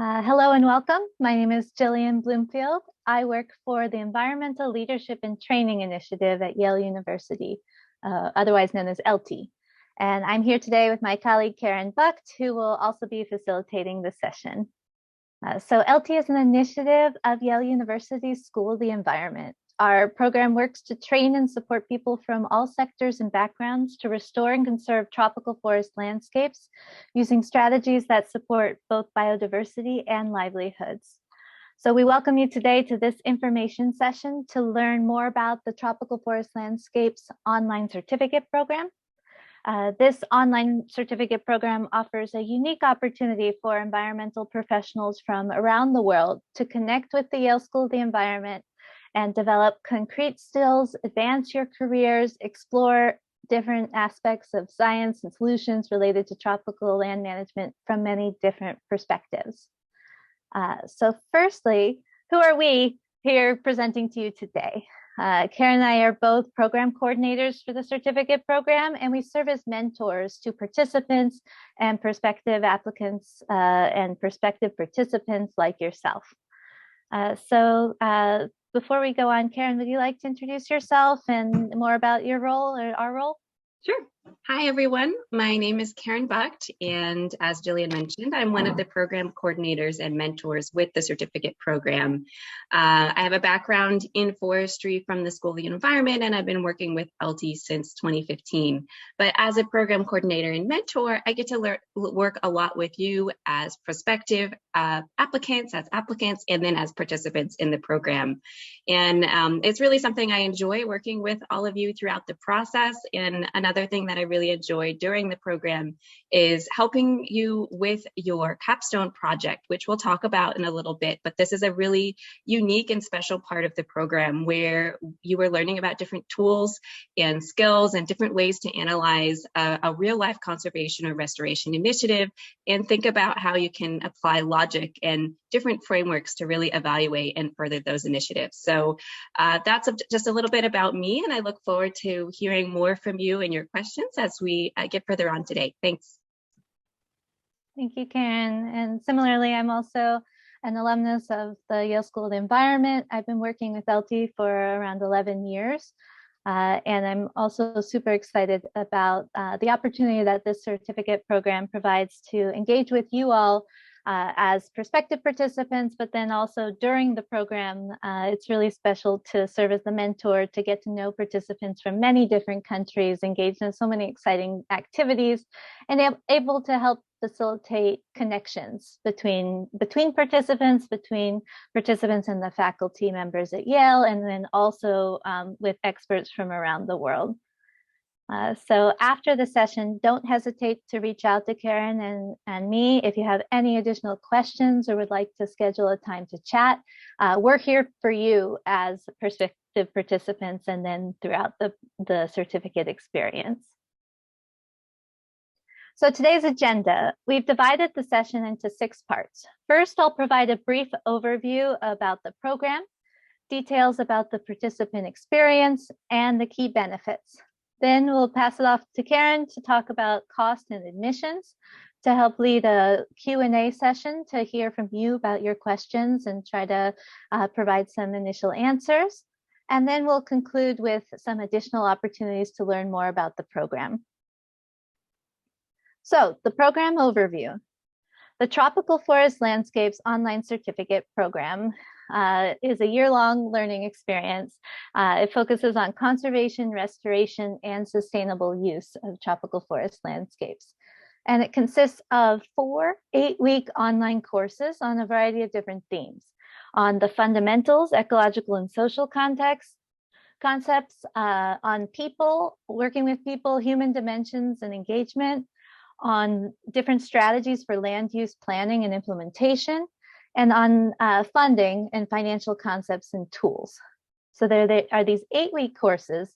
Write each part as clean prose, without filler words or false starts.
Hello and welcome. My name is Jillian Bloomfield. I work for the Environmental Leadership and Training Initiative at Yale University, otherwise known as ELTI. And I'm here today with my colleague Karen Bucht, who will also be facilitating the session. So ELTI is an initiative of Yale University's School of the Environment. Our program works to train and support people from all sectors and backgrounds to restore and conserve tropical forest landscapes using strategies that support both biodiversity and livelihoods. So we welcome you today to this information session to learn more about the Tropical Forest Landscapes online certificate program. This online certificate program offers a unique opportunity for environmental professionals from around the world to connect with the Yale School of the Environment and develop concrete skills, advance your careers, explore different aspects of science and solutions related to tropical land management from many different perspectives. So firstly, who are we here presenting to you today? Karen and I are both program coordinators for the certificate program, and we serve as mentors to participants and prospective applicants and prospective participants like yourself. Before we go on, Karen, would you like to introduce yourself and more about your role or our role? Sure. Hi, everyone. My name is Karen Bucht, and as Jillian mentioned, I'm one of the program coordinators and mentors with the certificate program. I have a background in forestry from the School of the Environment, and I've been working with ELTI since 2015. But as a program coordinator and mentor, I get to work a lot with you as prospective applicants, and then as participants in the program. And it's really something I enjoy, working with all of you throughout the process. And another thing that I really enjoy during the program is helping you with your capstone project, which we'll talk about in a little bit. But this is a really unique and special part of the program where you are learning about different tools and skills and different ways to analyze a real life conservation or restoration initiative and think about how you can apply logic and different frameworks to really evaluate and further those initiatives. So that's just a little bit about me, and I look forward to hearing more from you and your questions as we get further on today. Thanks. Thank you, Karen. And similarly, I'm also an alumnus of the Yale School of the Environment. I've been working with ELTI for around 11 years. And I'm also super excited about the opportunity that this certificate program provides to engage with you all as prospective participants, but then also during the program, it's really special to serve as the mentor to get to know participants from many different countries, engaged in so many exciting activities, and able to help facilitate connections between participants and the faculty members at Yale, and then also with experts from around the world. So after the session, don't hesitate to reach out to Karen and me if you have any additional questions or would like to schedule a time to chat. We're here for you as prospective participants and then throughout the certificate experience. So today's agenda, we've divided the session into 6 parts. First, I'll provide a brief overview about the program, details about the participant experience, and the key benefits. Then we'll pass it off to Karen to talk about cost and admissions, to help lead a Q&A session to hear from you about your questions and try to provide some initial answers. And then we'll conclude with some additional opportunities to learn more about the program. So the program overview. The Tropical Forest Landscapes Online Certificate Program is a year-long learning experience. It focuses on conservation, restoration, and sustainable use of tropical forest landscapes. And it consists of 4 8-week online courses on a variety of different themes: on the fundamentals, ecological and social concepts, on people, working with people, human dimensions and engagement, on different strategies for land use planning and implementation, and on funding and financial concepts and tools. So there are these 8-week courses,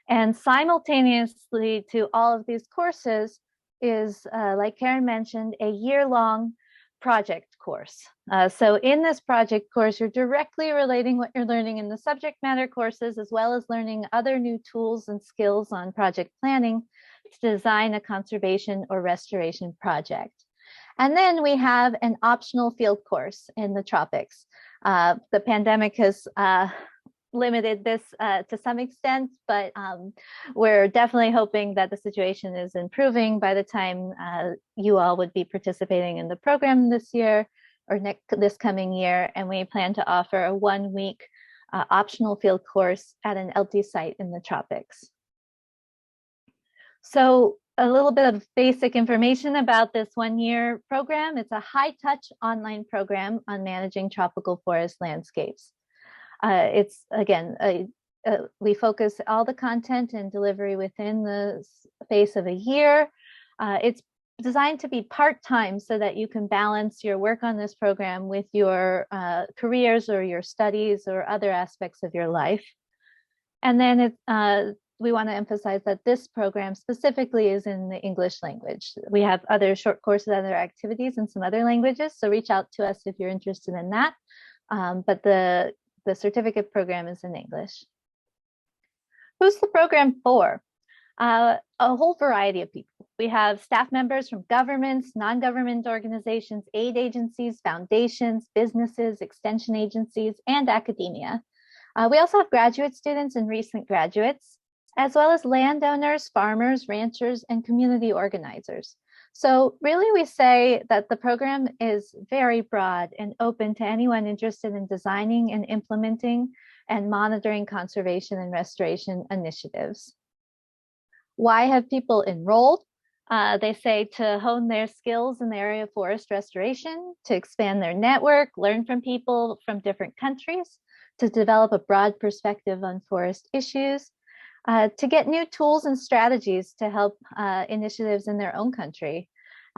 and simultaneously to all of these courses is, like Karen mentioned, a year-long project course. So in this project course, you're directly relating what you're learning in the subject matter courses, as well as learning other new tools and skills on project planning to design a conservation or restoration project. And then we have an optional field course in the tropics. The pandemic has limited this to some extent, but we're definitely hoping that the situation is improving by the time you all would be participating in the program this year or this coming year. And we plan to offer a 1-week optional field course at an ELTI site in the tropics. So a little bit of basic information about this 1-year program. It's a high-touch online program on managing tropical forest landscapes. It's, again, we focus all the content and delivery within the space of a year. It's designed to be part-time so that you can balance your work on this program with your careers or your studies or other aspects of your life. And then we want to emphasize that this program specifically is in the English language. We have other short courses, other activities in some other languages, so reach out to us if you're interested in that. But the certificate program is in English. Who's the program for? A whole variety of people. We have staff members from governments, non-government organizations, aid agencies, foundations, businesses, extension agencies, and academia. We also have graduate students and recent graduates, as well as landowners, farmers, ranchers, and community organizers. So really we say that the program is very broad and open to anyone interested in designing and implementing and monitoring conservation and restoration initiatives. Why have people enrolled? They say to hone their skills in the area of forest restoration, to expand their network, learn from people from different countries, to develop a broad perspective on forest issues, to get new tools and strategies to help initiatives in their own country,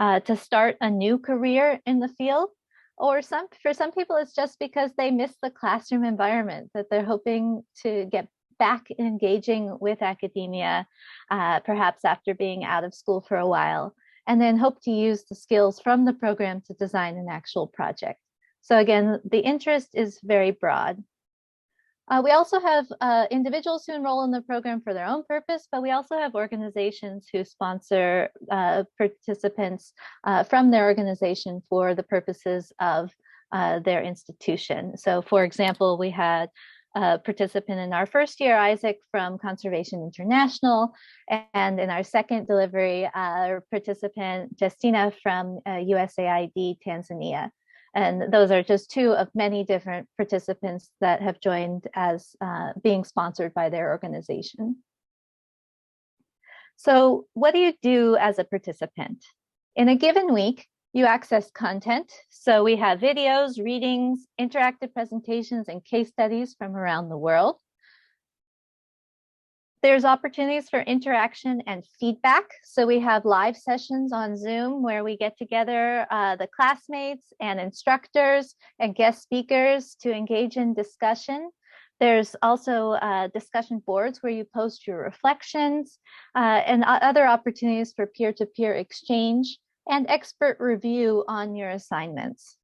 to start a new career in the field, or for some people it's just because they miss the classroom environment, that they're hoping to get back engaging with academia, perhaps after being out of school for a while, and then hope to use the skills from the program to design an actual project. So again, the interest is very broad. We also have individuals who enroll in the program for their own purpose, but we also have organizations who sponsor participants from their organization for the purposes of their institution. So for example, we had a participant in our first year, Isaac from Conservation International, and in our second delivery, our participant, Justina from USAID Tanzania. And those are just two of many different participants that have joined as being sponsored by their organization. So what do you do as a participant? In a given week, you access content. So we have videos, readings, interactive presentations, and case studies from around the world. There's opportunities for interaction and feedback. So we have live sessions on Zoom where we get together the classmates and instructors and guest speakers to engage in discussion. There's also discussion boards where you post your reflections and other opportunities for peer-to-peer exchange and expert review on your assignments.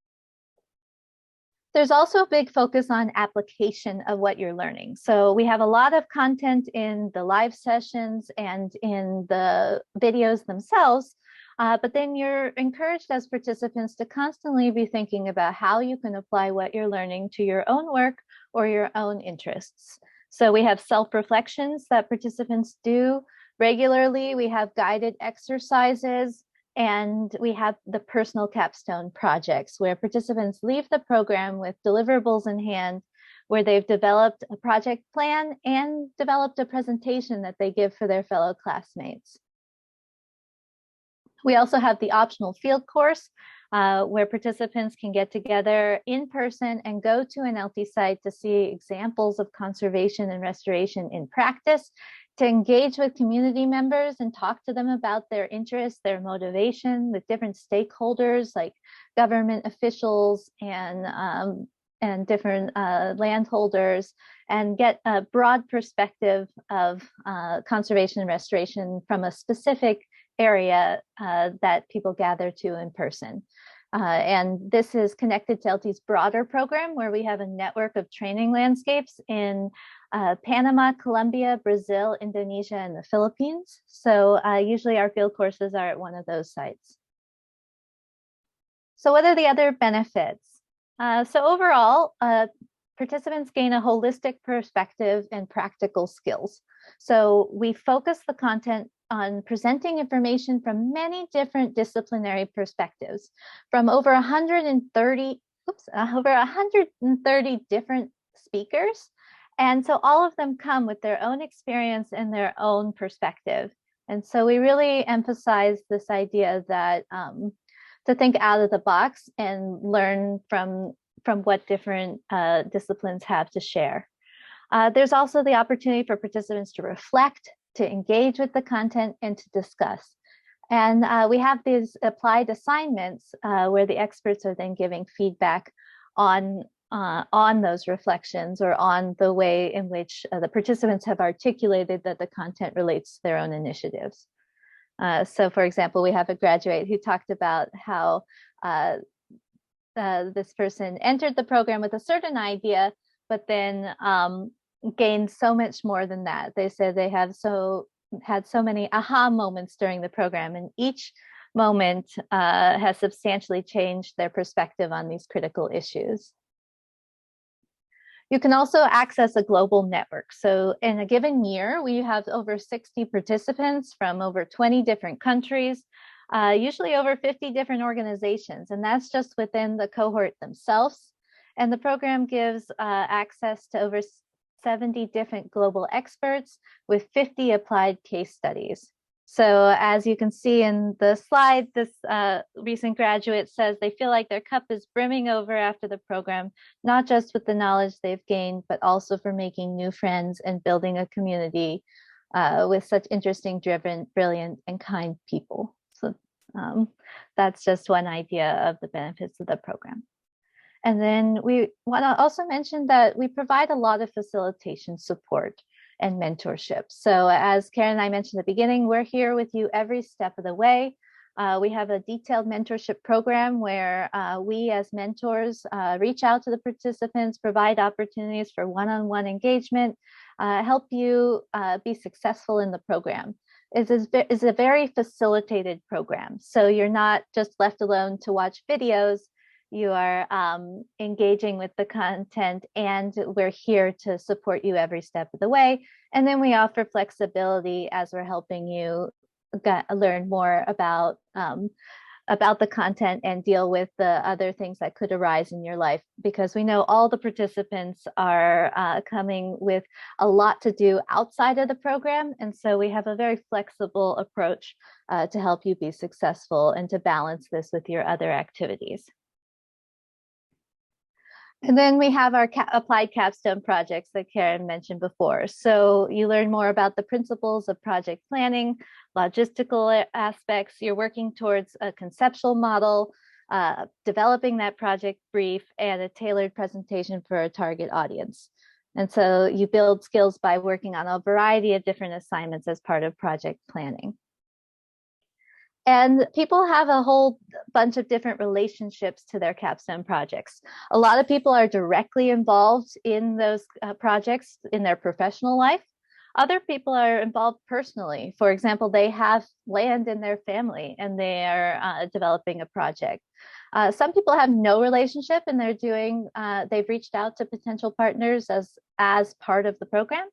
There's also a big focus on application of what you're learning. So we have a lot of content in the live sessions and in the videos themselves, but then you're encouraged as participants to constantly be thinking about how you can apply what you're learning to your own work or your own interests. So we have self-reflections that participants do regularly. We have guided exercises. And we have the personal capstone projects where participants leave the program with deliverables in hand, where they've developed a project plan and developed a presentation that they give for their fellow classmates. We also have the optional field course where participants can get together in person and go to an ELTI site to see examples of conservation and restoration in practice, to engage with community members and talk to them about their interests, their motivation, with different stakeholders like government officials and different landholders, and get a broad perspective of conservation and restoration from a specific area that people gather to in person. And this is connected to ELTI's broader program, where we have a network of training landscapes in Panama, Colombia, Brazil, Indonesia, and the Philippines. So usually our field courses are at one of those sites. So what are the other benefits? So overall, participants gain a holistic perspective and practical skills. So we focus the content on presenting information from many different disciplinary perspectives, from over 130 different speakers. And so all of them come with their own experience and their own perspective. And so we really emphasize this idea that to think out of the box and learn from what different disciplines have to share. There's also the opportunity for participants to reflect, to engage with the content, and to discuss. And we have these applied assignments where the experts are then giving feedback on those reflections or on the way in which the participants have articulated that the content relates to their own initiatives. So for example, we have a graduate who talked about how this person entered the program with a certain idea, but then gained so much more than that. They said they had so many aha moments during the program, and each moment has substantially changed their perspective on these critical issues. You can also access a global network. So in a given year, we have over 60 participants from over 20 different countries, usually over 50 different organizations, and that's just within the cohort themselves. And the program gives access to over 70 different global experts with 50 applied case studies. So as you can see in the slide, this recent graduate says they feel like their cup is brimming over after the program, not just with the knowledge they've gained, but also for making new friends and building a community with such interesting, driven, brilliant, and kind people. So that's just one idea of the benefits of the program. And then we want to also mention that we provide a lot of facilitation support and mentorship. So as Karen and I mentioned at the beginning, we're here with you every step of the way. We have a detailed mentorship program where we as mentors reach out to the participants, provide opportunities for one-on-one engagement, help you be successful in the program. It is a very facilitated program. So you're not just left alone to watch videos. You are engaging with the content, and we're here to support you every step of the way. And then we offer flexibility as we're helping you learn more about the content and deal with the other things that could arise in your life, because we know all the participants are coming with a lot to do outside of the program. And so we have a very flexible approach to help you be successful and to balance this with your other activities. And then we have our applied capstone projects that Karen mentioned before. So you learn more about the principles of project planning, logistical aspects. You're working towards a conceptual model, developing that project brief, and a tailored presentation for a target audience. And so you build skills by working on a variety of different assignments as part of project planning. And people have a whole bunch of different relationships to their capstone projects. A lot of people are directly involved in those projects in their professional life. Other people are involved personally. For example, they have land in their family and they are developing a project. Some people have no relationship and they've reached out to potential partners as part of the program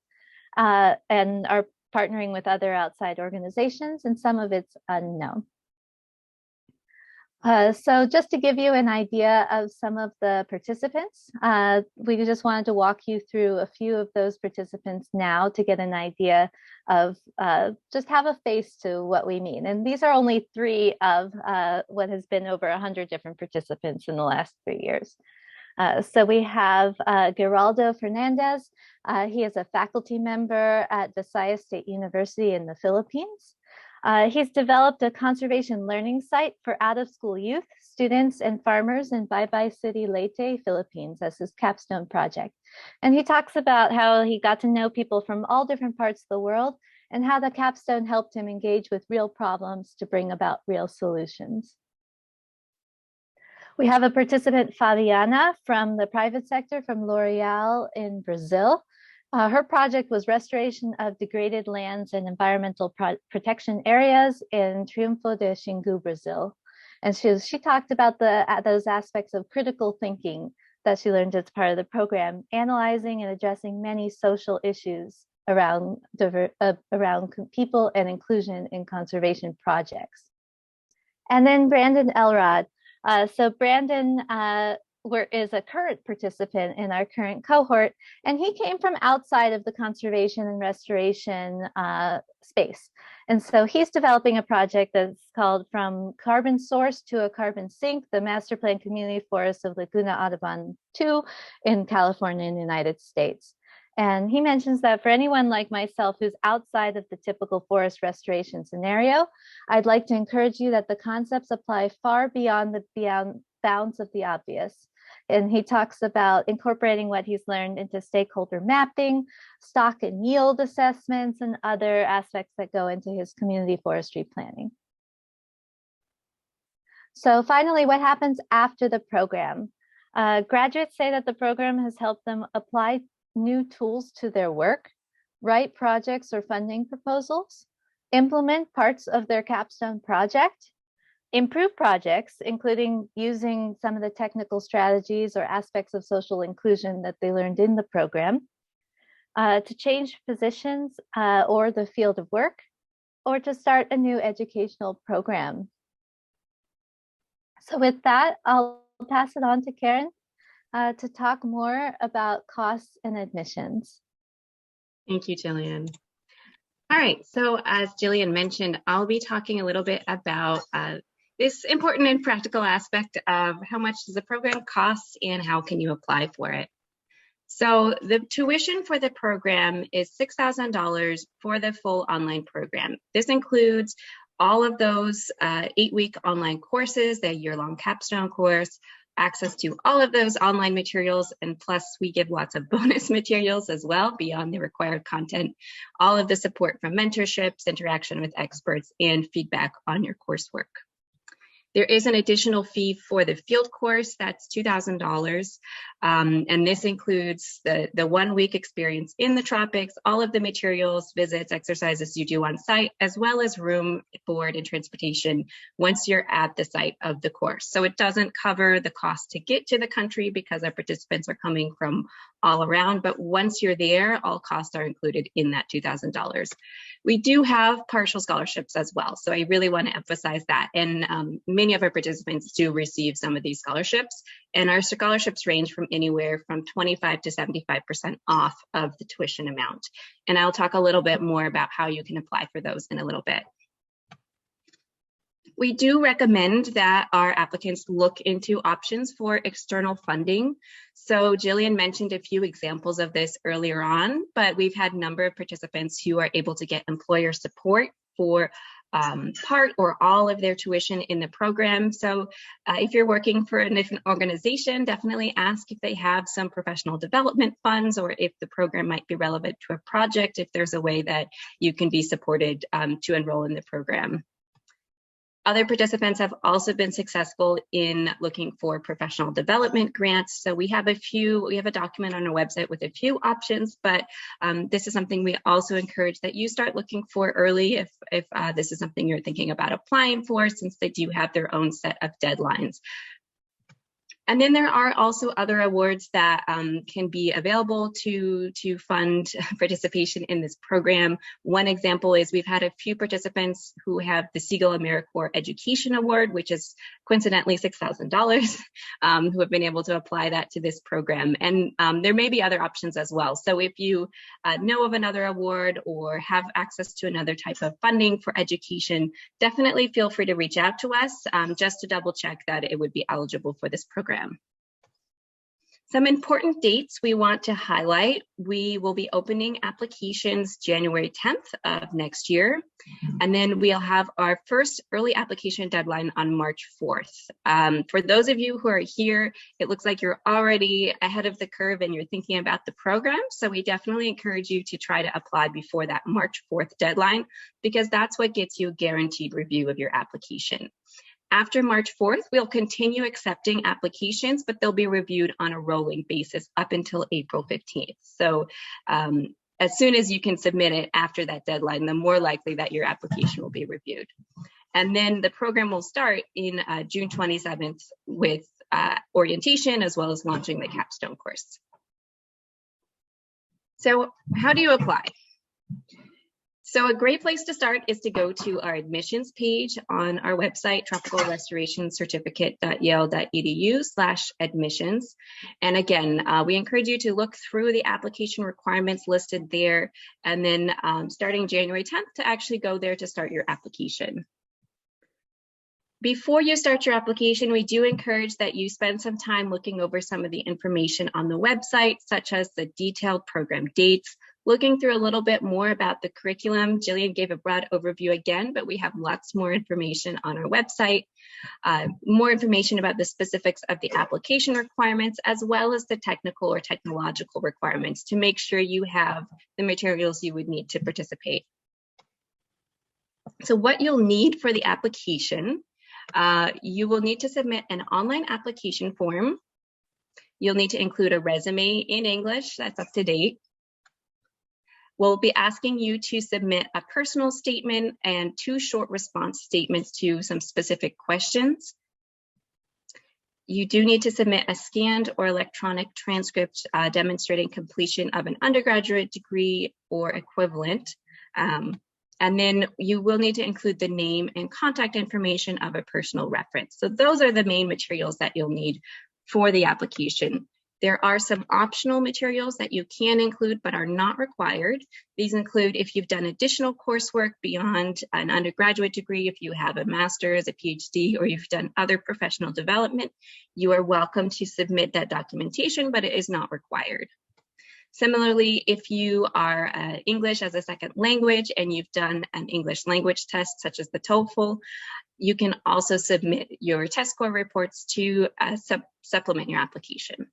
and are partnering with other outside organizations, and some of it's unknown. So just to give you an idea of some of the participants, we just wanted to walk you through a few of those participants now to get an idea of just have a face to what we mean. And these are only 3 of what has been over 100 different participants in the last 3 years. So we have Geraldo Fernandez. He is a faculty member at Visayas State University in the Philippines. He's developed a conservation learning site for out-of-school youth, students, and farmers in Baybay City, Leyte, Philippines as his capstone project. And he talks about how he got to know people from all different parts of the world and how the capstone helped him engage with real problems to bring about real solutions. We have a participant, Fabiana, from the private sector from L'Oreal in Brazil. Her project was restoration of degraded lands and environmental protection areas in Triunfo de Xingu, Brazil. And she talked about those aspects of critical thinking that she learned as part of the program, analyzing and addressing many social issues around people and inclusion in conservation projects. And then Brandon Elrod. So Brandon is a current participant in our current cohort, and he came from outside of the conservation and restoration space. And so he's developing a project that's called From Carbon Source to a Carbon Sink, the Master Plan Community Forest of Laguna Audubon 2 in California in the United States. And he mentions that for anyone like myself who's outside of the typical forest restoration scenario, I'd like to encourage you that the concepts apply far beyond the bounds of the obvious. And he talks about incorporating what he's learned into stakeholder mapping, stock and yield assessments, and other aspects that go into his community forestry planning. So finally, what happens after the program? Graduates say that the program has helped them apply new tools to their work, write projects or funding proposals, implement parts of their capstone project, improve projects, including using some of the technical strategies or aspects of social inclusion that they learned in the program, to change positions or the field of work, or to start a new educational program. So with that, I'll pass it on to Karen to talk more about costs and admissions. Thank you, Jillian. All right, so as Jillian mentioned, I'll be talking a little bit about this important and practical aspect of how much does the program cost and how can you apply for it. So the tuition for the program is $6,000 for the full online program. This includes all of those 8-week online courses, the year-long capstone course, access to all of those online materials, and plus we give lots of bonus materials as well beyond the required content, all of the support from mentorships, interaction with experts, and feedback on your coursework. There is an additional fee for the field course, that's $2,000, and this includes the 1-week experience in the tropics, all of the materials, visits, exercises you do on site, as well as room, board, and transportation once you're at the site of the course. So it doesn't cover the cost to get to the country because our participants are coming from all around, but once you're there, all costs are included in that $2,000. We do have partial scholarships as well, so I really want to emphasize that, and many of our participants do receive some of these scholarships, and our scholarships range from anywhere from 25 to 75% off of the tuition amount. And I'll talk a little bit more about how you can apply for those in a little bit. We do recommend that our applicants look into options for external funding. So Jillian mentioned a few examples of this earlier on, but we've had a number of participants who are able to get employer support for part or all of their tuition in the program. So if you're working for a different organization, definitely ask if they have some professional development funds or if the program might be relevant to a project, if there's a way that you can be supported to enroll in the program. Other participants have also been successful in looking for professional development grants. So we have a document on our website with a few options, but this is something we also encourage that you start looking for early if this is something you're thinking about applying for, since they do have their own set of deadlines. And then there are also other awards that can be available to fund participation in this program. One example is we've had a few participants who have the Siegel AmeriCorps Education Award, which is coincidentally $6,000, who have been able to apply that to this program. And there may be other options as well. So if you know of another award or have access to another type of funding for education, definitely feel free to reach out to us just to double check that it would be eligible for this program. Some important dates we want to highlight. We will be opening applications January 10th of next year, and then we'll have our first early application deadline on March 4th. For those of you who are here, it looks like you're already ahead of the curve and you're thinking about the program, so we definitely encourage you to try to apply before that March 4th deadline, because that's what gets you a guaranteed review of your application. After March 4th, we'll continue accepting applications, but they'll be reviewed on a rolling basis up until April 15th. So as soon as you can submit it after that deadline, the more likely that your application will be reviewed. And then the program will start in June 27th with orientation as well as launching the capstone course. So how do you apply? So a great place to start is to go to our admissions page on our website, tropicalrestorationcertificate.yale.edu/admissions. And again, we encourage you to look through the application requirements listed there, and then starting January 10th to actually go there to start your application. Before you start your application, we do encourage that you spend some time looking over some of the information on the website, such as the detailed program dates, looking through a little bit more about the curriculum. Jillian gave a broad overview again, but we have lots more information on our website, more information about the specifics of the application requirements, as well as the technical or technological requirements to make sure you have the materials you would need to participate. So what you'll need for the application, you will need to submit an online application form. You'll need to include a resume in English that's up to date. We'll be asking you to submit a personal statement and 2 short response statements to some specific questions. You do need to submit a scanned or electronic transcript demonstrating completion of an undergraduate degree or equivalent. And then you will need to include the name and contact information of a personal reference. So those are the main materials that you'll need for the application. There are some optional materials that you can include but are not required. These include if you've done additional coursework beyond an undergraduate degree, if you have a master's, a PhD, or you've done other professional development, you are welcome to submit that documentation, but it is not required. Similarly, if you are English as a second language and you've done an English language test, such as the TOEFL, you can also submit your test score reports to supplement your application.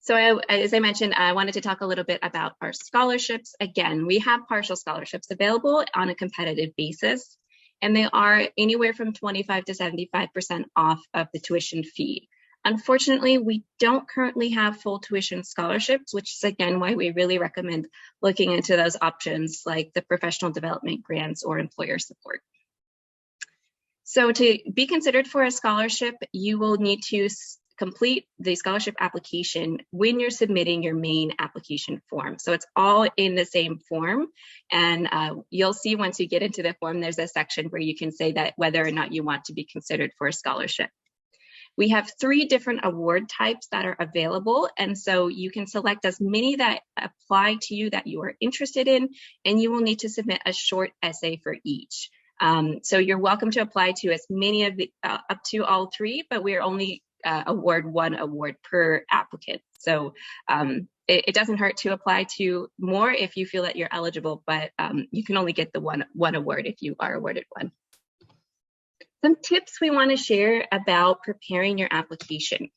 So as I mentioned, I wanted to talk a little bit about our scholarships. Again, we have partial scholarships available on a competitive basis, and they are anywhere from 25 to 75% off of the tuition fee. Unfortunately, we don't currently have full tuition scholarships, which is again why we really recommend looking into those options like the professional development grants or employer support. So to be considered for a scholarship, you will need to complete the scholarship application when you're submitting your main application form. So it's all in the same form, and you'll see once you get into the form, there's a section where you can say that whether or not you want to be considered for a scholarship. We have 3 different award types that are available, and so you can select as many that apply to you that you are interested in, and you will need to submit a short essay for each. So you're welcome to apply to as many of the, up to all 3, but we're only award 1 award per applicant. So it doesn't hurt to apply to more if you feel that you're eligible, but you can only get the one award if you are awarded one. Some tips we want to share about preparing your application.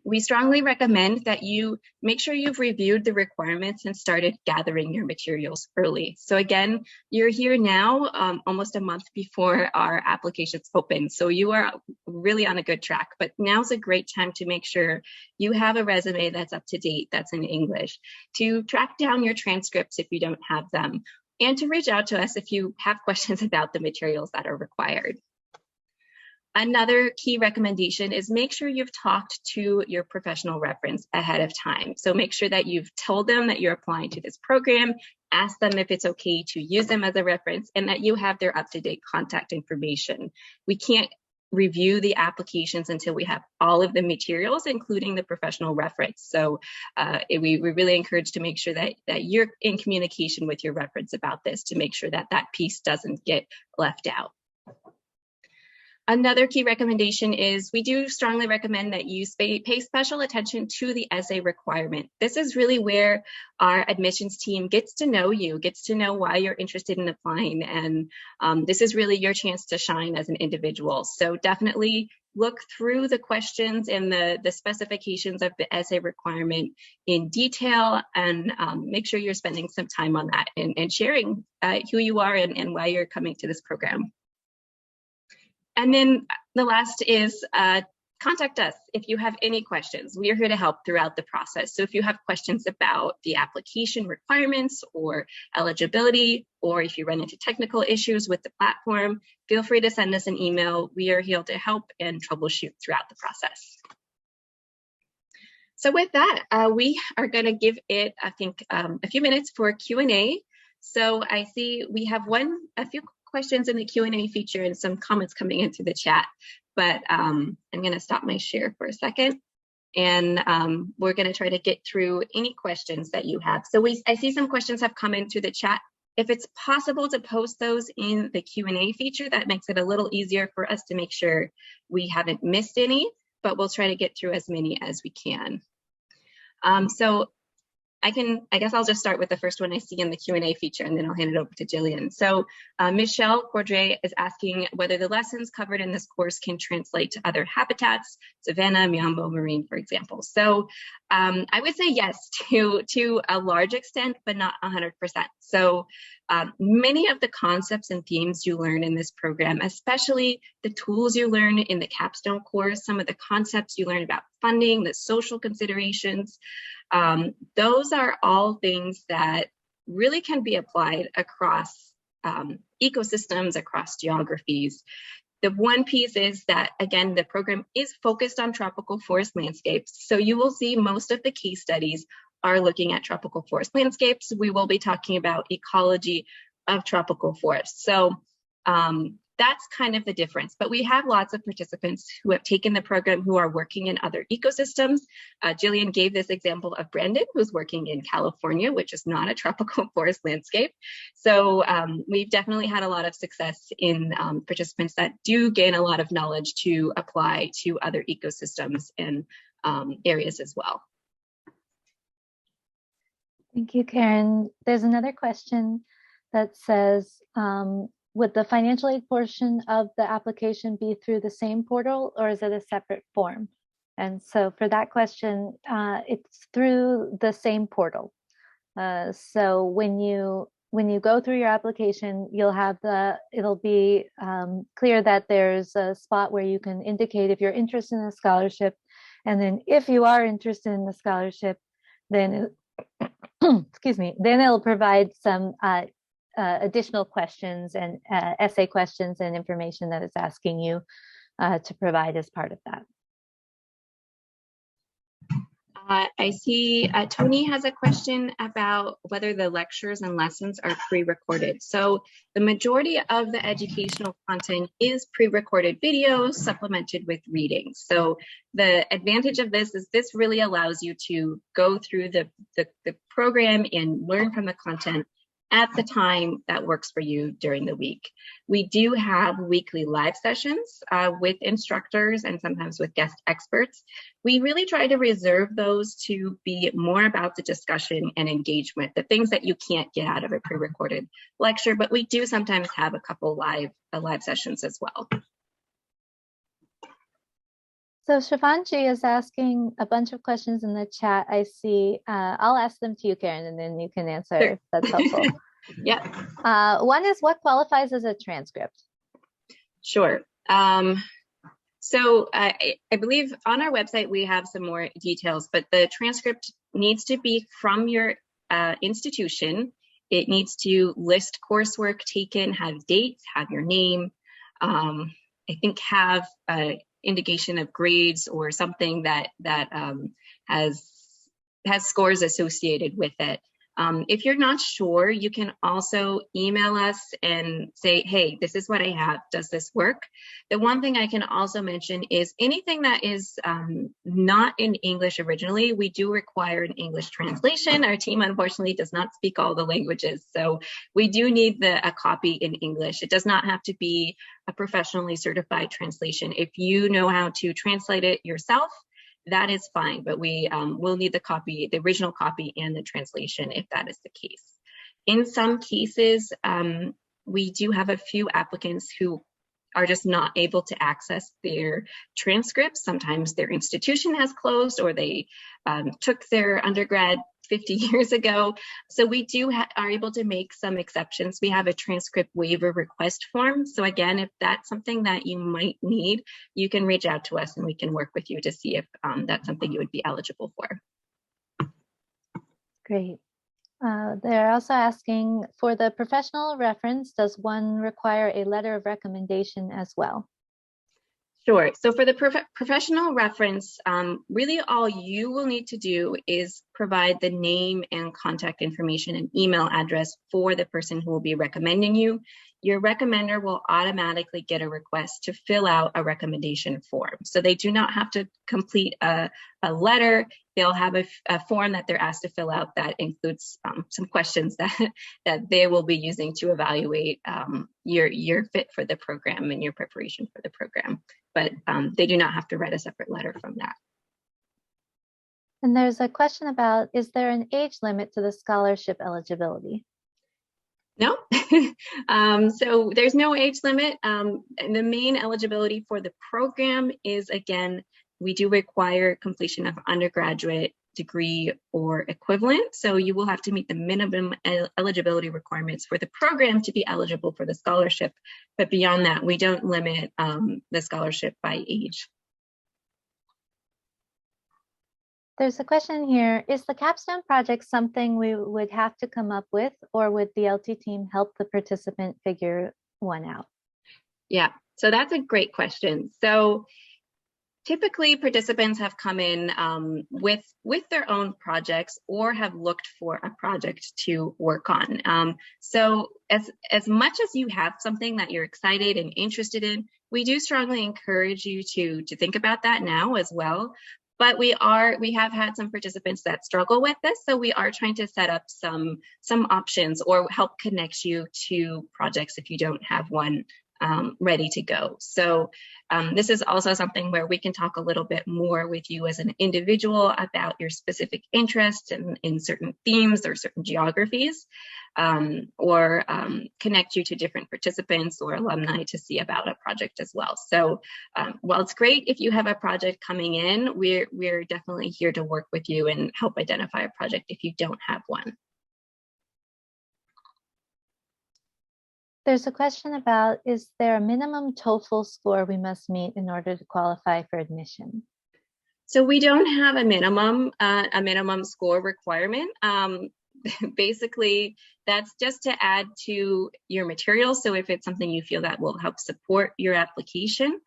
We strongly recommend that you make sure you've reviewed the requirements and started gathering your materials early. So again, you're here now almost a month before our applications open. So you are really on a good track, but now's a great time to make sure you have a resume that's up to date, that's in English, to track down your transcripts if you don't have them, and to reach out to us if you have questions about the materials that are required. Another key recommendation is make sure you've talked to your professional reference ahead of time. So make sure that you've told them that you're applying to this program, ask them if it's okay to use them as a reference, and that you have their up-to-date contact information. We can't review the applications until we have all of the materials, including the professional reference. So we really encourage to make sure that you're in communication with your reference about this to make sure that that piece doesn't get left out. Another key recommendation is we do strongly recommend that you pay special attention to the essay requirement. This is really where our admissions team gets to know you, gets to know why you're interested in applying, and this is really your chance to shine as an individual. So definitely look through the questions and the specifications of the essay requirement in detail, and make sure you're spending some time on that and sharing who you are and why you're coming to this program. And then the last is contact us if you have any questions. We are here to help throughout the process. So if you have questions about the application requirements or eligibility, or if you run into technical issues with the platform, feel free to send us an email. We are here to help and troubleshoot throughout the process. So with that, we are going to give it, I think, a few minutes for Q&A. So I see we have a few questions in the Q&A feature and some comments coming into the chat, but I'm going to stop my share for a second, and we're going to try to get through any questions that you have. So I see some questions have come in through the chat. If it's possible to post those in the Q&A feature, that makes it a little easier for us to make sure we haven't missed any, but we'll try to get through as many as we can. So I guess I'll just start with the first one I see in the Q&A feature, and then I'll hand it over to Jillian. So Michelle Cordray is asking whether the lessons covered in this course can translate to other habitats, savanna, Miombo, marine, for example. So I would say yes to a large extent, but not 100%. So many of the concepts and themes you learn in this program, especially the tools you learn in the capstone course, some of the concepts you learn about funding, the social considerations, those are all things that really can be applied across ecosystems, across geographies. The one piece is that, again, the program is focused on tropical forest landscapes. So you will see most of the case studies are looking at tropical forest landscapes. We will be talking about ecology of tropical forests. So that's kind of the difference. But we have lots of participants who have taken the program who are working in other ecosystems. Jillian gave this example of Brandon, who's working in California, which is not a tropical forest landscape. So we've definitely had a lot of success in participants that do gain a lot of knowledge to apply to other ecosystems and areas as well. Thank you, Karen. There's another question that says, would the financial aid portion of the application be through the same portal, or is it a separate form? And so for that question, it's through the same portal. So when you go through your application, it'll be clear that there's a spot where you can indicate if you're interested in a scholarship. And then if you are interested in the scholarship, then excuse me, then it'll provide some additional questions and essay questions and information that it's asking you to provide as part of that. I see Tony has a question about whether the lectures and lessons are pre-recorded. So the majority of the educational content is pre-recorded videos supplemented with readings. So the advantage of this is this really allows you to go through the program and learn from the content at the time that works for you during the week. We do have weekly live sessions with instructors and sometimes with guest experts. We really try to reserve those to be more about the discussion and engagement, the things that you can't get out of a pre-recorded lecture, but we do sometimes have a couple live sessions as well. So Shivanji is asking a bunch of questions in the chat. I see. I'll ask them to you, Karen, and then you can answer if that's helpful. Yeah. One is, what qualifies as a transcript? Sure. So I believe on our website we have some more details, but the transcript needs to be from your institution. It needs to list coursework taken, have dates, have your name. I think have indication of grades or something that has scores associated with it. If you're not sure, you can also email us and say, hey, this is what I have. Does this work? The one thing I can also mention is anything that is not in English originally, we do require an English translation. Our team, unfortunately, does not speak all the languages. So we do need a copy in English. It does not have to be a professionally certified translation. If you know how to translate it yourself, that is fine, but we will need the original copy and the translation if that is the case. In some cases, we do have a few applicants who are just not able to access their transcripts. Sometimes their institution has closed or they took their undergrad 50 years ago. So we are able to make some exceptions. We have a transcript waiver request form. So again, if that's something that you might need, you can reach out to us and we can work with you to see if that's something you would be eligible for. Great. They're also asking, for the professional reference, does one require a letter of recommendation as well? Sure. So for the professional reference, really all you will need to do is provide the name and contact information and email address for the person who will be recommending you. Your recommender will automatically get a request to fill out a recommendation form. So they do not have to complete a letter. They'll have a form that they're asked to fill out that includes some questions that they will be using to evaluate your fit for the program and your preparation for the program. But they do not have to write a separate letter from that. And there's a question about, is there an age limit to the scholarship eligibility? No, so there's no age limit. And the main eligibility for the program is, again, we do require completion of undergraduate degree or equivalent. So you will have to meet the minimum eligibility requirements for the program to be eligible for the scholarship. But beyond that, we don't limit the scholarship by age. There's a question here. Is the capstone project something we would have to come up with, or would the ELTI team help the participant figure one out? Yeah, so that's a great question. So typically participants have come in with their own projects or have looked for a project to work on. So as much as you have something that you're excited and interested in, we do strongly encourage you to think about that now as well. But we have had some participants that struggle with this, so we are trying to set up some options or help connect you to projects if you don't have one ready to go. So this is also something where we can talk a little bit more with you as an individual about your specific interests in certain themes or certain geographies, or connect you to different participants or alumni to see about a project as well. So while it's great if you have a project coming in, we're definitely here to work with you and help identify a project if you don't have one. There's a question about, is there a minimum TOEFL score we must meet in order to qualify for admission? So we don't have a minimum score requirement. Basically, that's just to add to your materials. So if it's something you feel that will help support your application,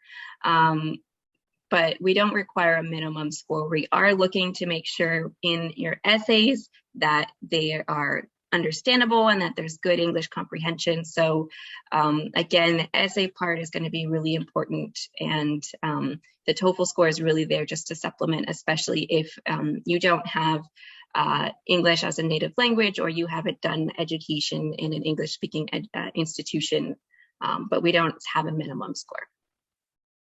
but we don't require a minimum score. We are looking to make sure in your essays that they are understandable and that there's good English comprehension. So again, the essay part is going to be really important, and the TOEFL score is really there just to supplement, especially if you don't have English as a native language or you haven't done education in an English-speaking institution, but we don't have a minimum score.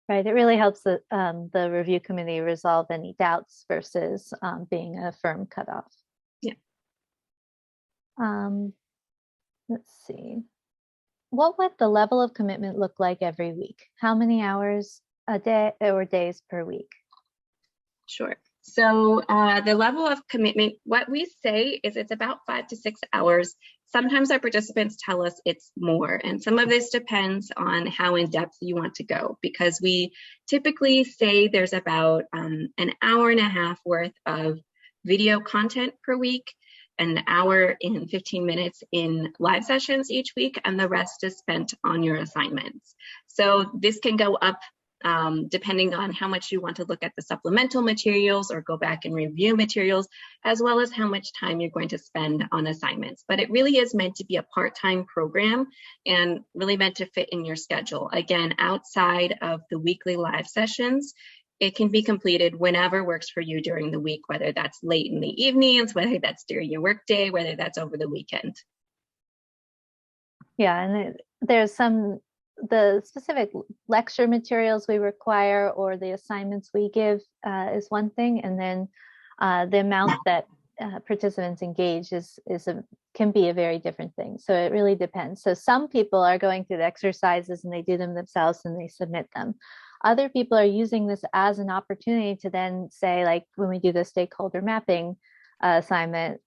Right, it really helps the review committee resolve any doubts versus being a firm cutoff. Yeah. Let's see. What would the level of commitment look like every week? How many hours a day or days per week? Sure. So the level of commitment, what we say is it's about 5 to 6 hours. Sometimes our participants tell us it's more, and some of this depends on how in depth you want to go, because we typically say there's about an hour and a half worth of video content per week, an hour and 15 minutes in live sessions each week, and the rest is spent on your assignments. So this can go up depending on how much you want to look at the supplemental materials or go back and review materials, as well as how much time you're going to spend on assignments. But it really is meant to be a part-time program and really meant to fit in your schedule. Again, outside of the weekly live sessions, it can be completed whenever works for you during the week, whether that's late in the evenings, whether that's during your workday, whether that's over the weekend. Yeah, and there's the specific lecture materials we require or the assignments we give is one thing, and then the amount that participants engage can be a very different thing. So it really depends. So some people are going through the exercises and they do them themselves and they submit them. Other people are using this as an opportunity to then say, like when we do the stakeholder mapping, assignment,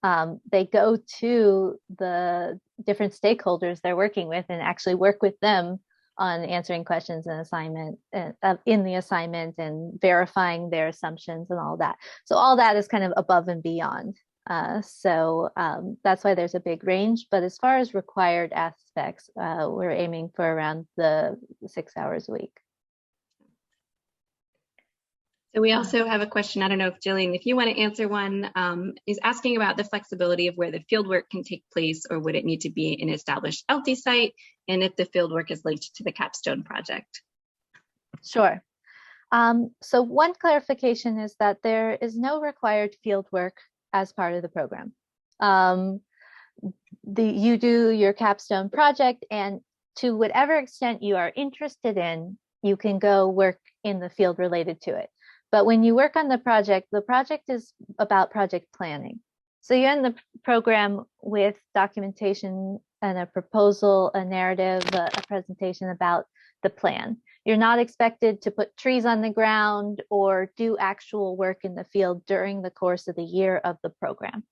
they go to the different stakeholders they're working with and actually work with them on answering questions and assignment in the assignment and verifying their assumptions and all that. So all that is kind of above and beyond. That's why there's a big range. But as far as required aspects, we're aiming for around the 6 hours a week. So we also have a question, I don't know if Jillian, if you want to answer one, is asking about the flexibility of where the fieldwork can take place, or would it need to be an established ELTI site, and if the fieldwork is linked to the capstone project? Sure. So one clarification is that there is no required fieldwork as part of the program. You do your capstone project, and to whatever extent you are interested in, you can go work in the field related to it. But when you work on the project is about project planning. So you end the program with documentation and a proposal, a narrative, a presentation about the plan. You're not expected to put trees on the ground or do actual work in the field during the course of the year of the program.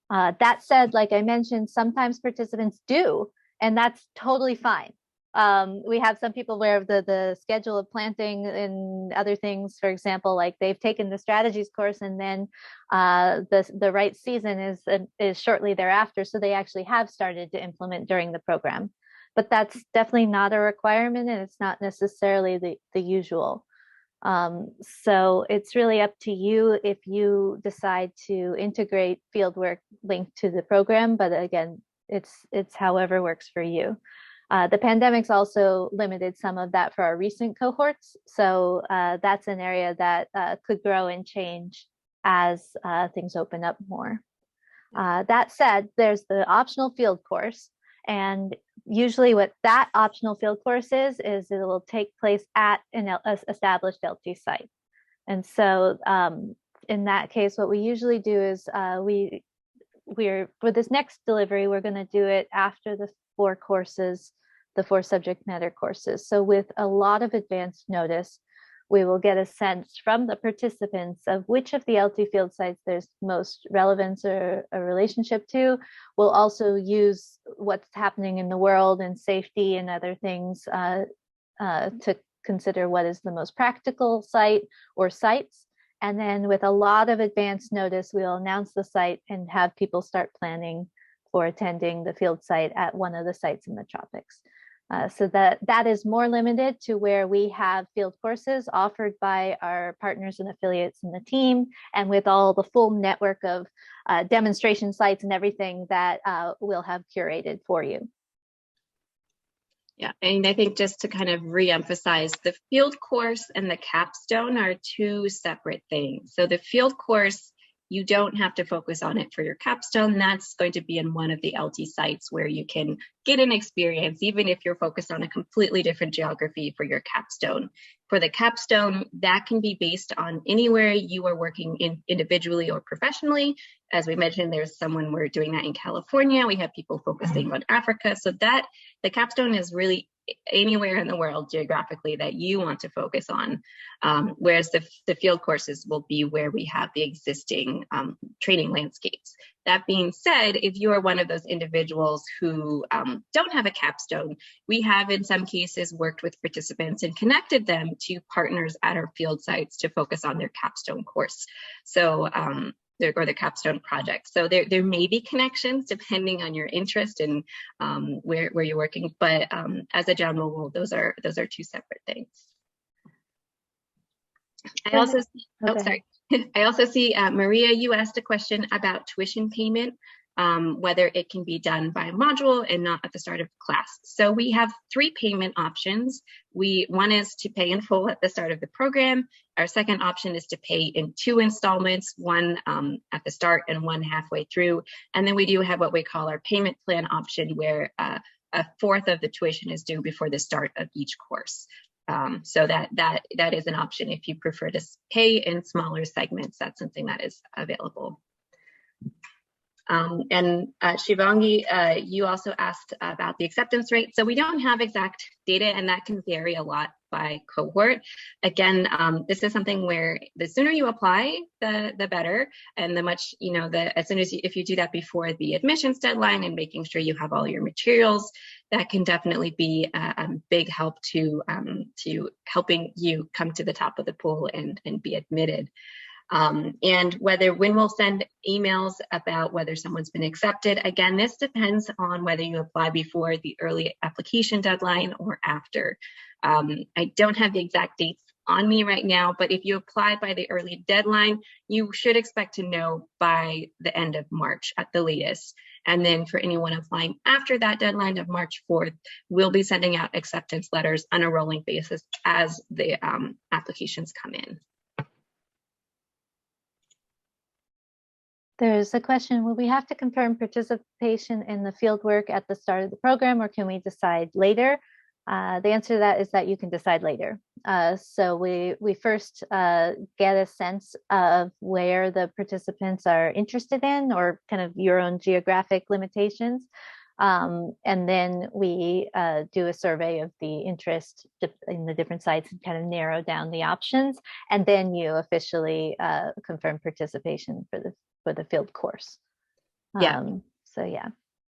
That said, like I mentioned, sometimes participants do, and that's totally fine. We have some people where the schedule of planting and other things, for example, like they've taken the strategies course and then the right season is shortly thereafter. So they actually have started to implement during the program. But that's definitely not a requirement, and it's not necessarily the usual. So it's really up to you if you decide to integrate fieldwork linked to the program. But again, it's however works for you. The pandemic's also limited some of that for our recent cohorts. So that's an area that could grow and change as things open up more. That said, there's the optional field course. And usually what that optional field course is it will take place at an established ELTI site. And so in that case, what we usually do is we're for this next delivery, we're going to do it after the 4 courses, the 4 subject matter courses. So with a lot of advanced notice, we will get a sense from the participants of which of the ELTI field sites there's most relevance or a relationship to. We'll also use what's happening in the world and safety and other things to consider what is the most practical site or sites. And then with a lot of advanced notice, we'll announce the site and have people start planning for attending the field site at one of the sites in the tropics. So that is more limited to where we have field courses offered by our partners and affiliates in the team, and with all the full network of demonstration sites and everything that we'll have curated for you. Yeah, and I think just to kind of re-emphasize, the field course and the capstone are 2 separate things. So the field course, you don't have to focus on it for your capstone. That's going to be in one of the ELTI sites where you can get an experience, even if you're focused on a completely different geography for your capstone. For the capstone, that can be based on anywhere you are working individually or professionally. As we mentioned, there's someone we're doing that in California. We have people focusing on Africa. So that the capstone is really anywhere in the world geographically that you want to focus on, whereas the field courses will be where we have the existing training landscapes. That being said, if you are one of those individuals who don't have a capstone, we have in some cases worked with participants and connected them to partners at our field sites to focus on their capstone course. So or the capstone project. So there may be connections depending on your interest and where you're working, but as a general rule, those are 2 separate things. I also see, I also see Maria, you asked a question about tuition payment, whether it can be done by module and not at the start of class. So we have 3 payment options. One is to pay in full at the start of the program. Our second option is to pay in 2 installments, one at the start and one halfway through. And then we do have what we call our payment plan option, where a 1/4 of the tuition is due before the start of each course. So that is an option. If you prefer to pay in smaller segments, that's something that is available. And Shivangi, you also asked about the acceptance rate. So we don't have exact data, and that can vary a lot by cohort. Again, this is something where the sooner you apply, the better, and the much, as soon as if you do that before the admissions deadline and making sure you have all your materials, that can definitely be a big help to helping you come to the top of the pool and be admitted. And when we'll send emails about whether someone's been accepted. Again, this depends on whether you apply before the early application deadline or after. I don't have the exact dates on me right now, but if you apply by the early deadline, you should expect to know by the end of March at the latest. And then for anyone applying after that deadline of March 4th, we'll be sending out acceptance letters on a rolling basis as the applications come in. There's a question, will we have to confirm participation in the field work at the start of the program, or can we decide later? The answer to that is that you can decide later. So we first get a sense of where the participants are interested in, or kind of your own geographic limitations. And then we do a survey of the interest in the different sites and kind of narrow down the options. And then you officially confirm participation for the field course. Yeah. So yeah.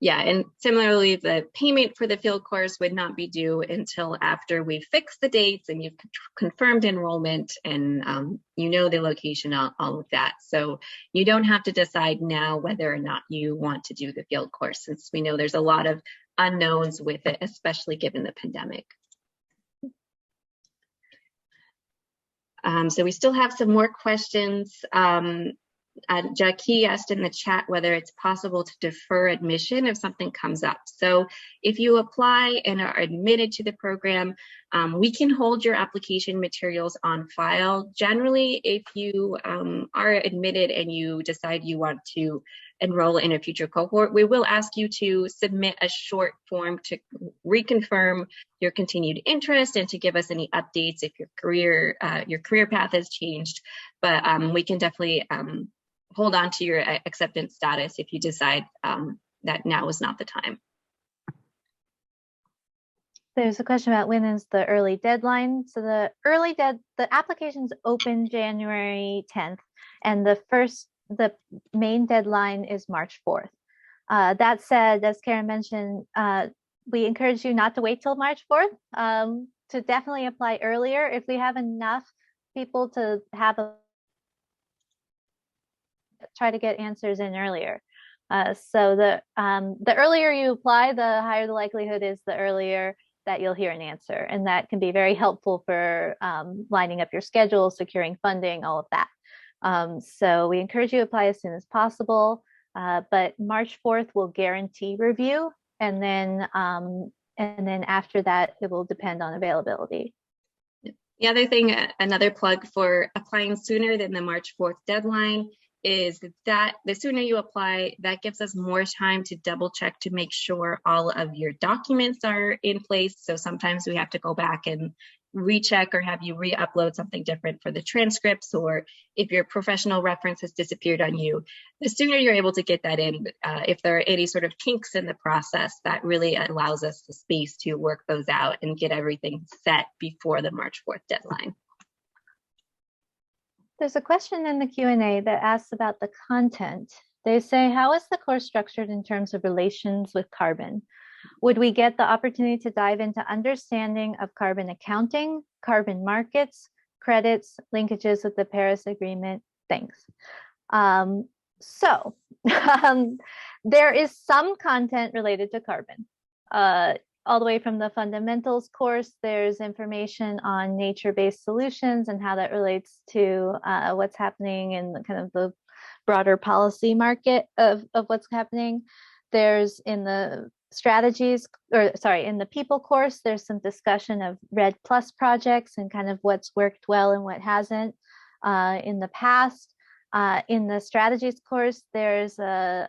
Yeah, and similarly, the payment for the field course would not be due until after we fix the dates and you've confirmed enrollment and you know the location, all of that. So you don't have to decide now whether or not you want to do the field course, since we know there's a lot of unknowns with it, especially given the pandemic. So we still have some more questions. Jackie asked in the chat whether it's possible to defer admission if something comes up. So if you apply and are admitted to the program, we can hold your application materials on file. Generally, if you are admitted and you decide you want to enroll in a future cohort, we will ask you to submit a short form to reconfirm your continued interest and to give us any updates if your career path has changed. But we can definitely hold on to your acceptance status if you decide that now is not the time. There's a question about when is the early deadline. So the applications open January 10th, and the main deadline is March 4th. That said, as Karen mentioned, we encourage you not to wait till March 4th, to definitely apply earlier. If we have enough people to try to get answers in earlier. So the earlier you apply, the higher the likelihood is the earlier that you'll hear an answer. And that can be very helpful for lining up your schedule, securing funding, all of that. So we encourage you to apply as soon as possible, but March 4th will guarantee review. And then after that, it will depend on availability. The other thing, another plug for applying sooner than the March 4th deadline, is that the sooner you apply, that gives us more time to double check to make sure all of your documents are in place. So sometimes we have to go back and recheck or have you re-upload something different for the transcripts, or if your professional reference has disappeared on you, the sooner you're able to get that in, if there are any sort of kinks in the process, that really allows us the space to work those out and get everything set before the March 4th deadline. There's a question in the Q&A that asks about the content. They say, how is the course structured in terms of relations with carbon? Would we get the opportunity to dive into understanding of carbon accounting, carbon markets, credits, linkages with the Paris Agreement? Thanks. There is some content related to carbon. All the way from the fundamentals course, there's information on nature-based solutions and how that relates to what's happening in the kind of the broader policy market of what's happening. There's in the in the people course, there's some discussion of RED Plus projects and kind of what's worked well and what hasn't in the past. In the strategies course, there's a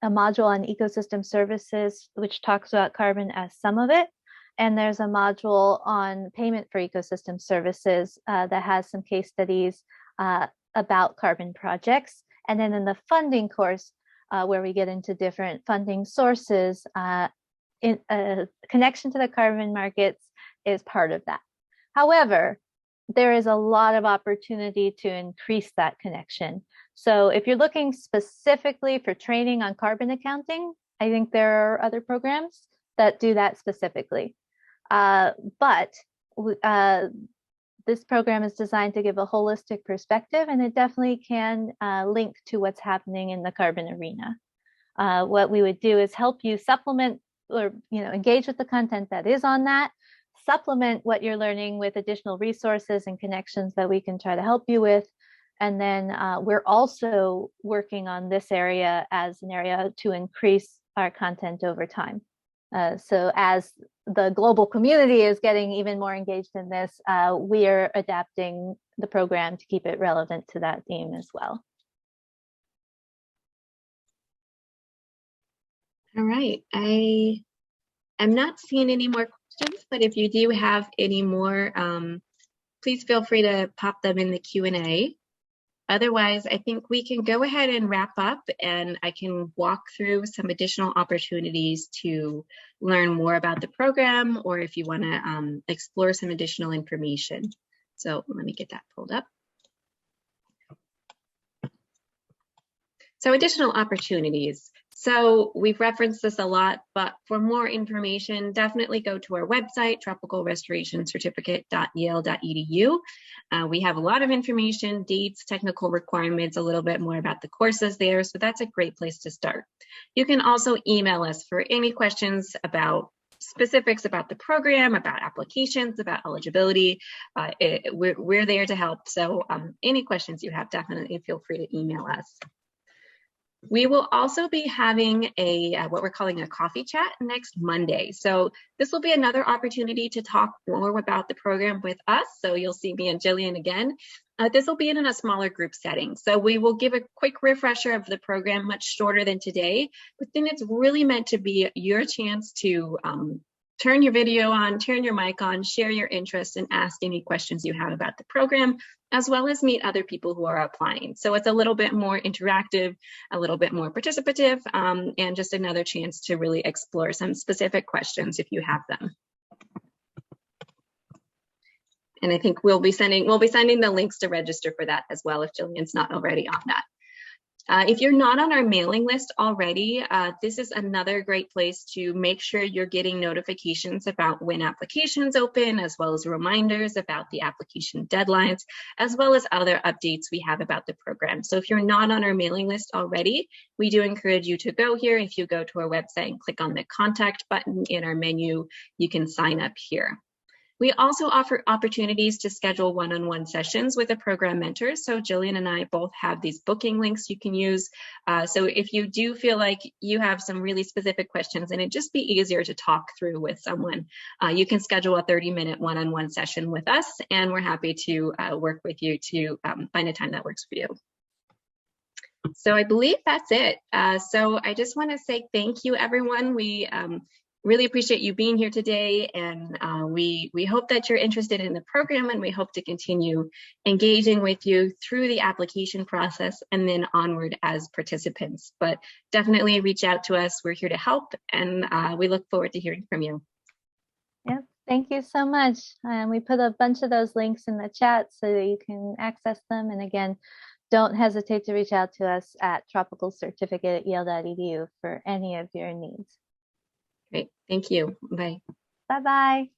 module on ecosystem services, which talks about carbon as some of it. And there's a module on payment for ecosystem services that has some case studies about carbon projects. And then in the funding course, where we get into different funding sources. Connection to the carbon markets is part of that. However, there is a lot of opportunity to increase that connection. So if you're looking specifically for training on carbon accounting, I think there are other programs that do that specifically. But this program is designed to give a holistic perspective, and it definitely can link to what's happening in the carbon arena. What we would do is help you supplement or engage with the content that is on that, supplement what you're learning with additional resources and connections that we can try to help you with. And then we're also working on this area as an area to increase our content over time. So as the global community is getting even more engaged in this, we are adapting the program to keep it relevant to that theme as well. All right, I am not seeing any more questions, but if you do have any more, please feel free to pop them in the Q&A. Otherwise, I think we can go ahead and wrap up, and I can walk through some additional opportunities to learn more about the program, or if you want to explore some additional information. So let me get that pulled up. So additional opportunities. So we've referenced this a lot, but for more information, definitely go to our website, tropicalrestorationcertificate.yale.edu. We have a lot of information, dates, technical requirements, a little bit more about the courses there. So that's a great place to start. You can also email us for any questions about specifics about the program, about applications, about eligibility. We're there to help. So any questions you have, definitely feel free to email us. We will also be having what we're calling a coffee chat next Monday. So this will be another opportunity to talk more about the program with us. So you'll see me and Jillian again. This will be in a smaller group setting. So we will give a quick refresher of the program, much shorter than today, but then it's really meant to be your chance to turn your video on, turn your mic on, share your interest, and ask any questions you have about the program, as well as meet other people who are applying. So it's a little bit more interactive, a little bit more participative, and just another chance to really explore some specific questions if you have them. And I think we'll be sending the links to register for that as well if Jillian's not already on that. If you're not on our mailing list already, this is another great place to make sure you're getting notifications about when applications open, as well as reminders about the application deadlines, as well as other updates we have about the program. So if you're not on our mailing list already, we do encourage you to go here. If you go to our website and click on the contact button in our menu, you can sign up here. We also offer opportunities to schedule one-on-one sessions with a program mentor. So Jillian and I both have these booking links you can use. So if you do feel like you have some really specific questions and it'd just be easier to talk through with someone, you can schedule a 30-minute one-on-one session with us, and we're happy to work with you to find a time that works for you. So I believe that's it. So I just want to say thank you, everyone. We really appreciate you being here today, and we hope that you're interested in the program, and we hope to continue engaging with you through the application process and then onward as participants. But definitely reach out to us. We're here to help, and we look forward to hearing from you. Yep, thank you so much. We put a bunch of those links in the chat so that you can access them. And again, don't hesitate to reach out to us at tropicalcertificate@yale.edu for any of your needs. Great. Thank you. Bye. Bye-bye.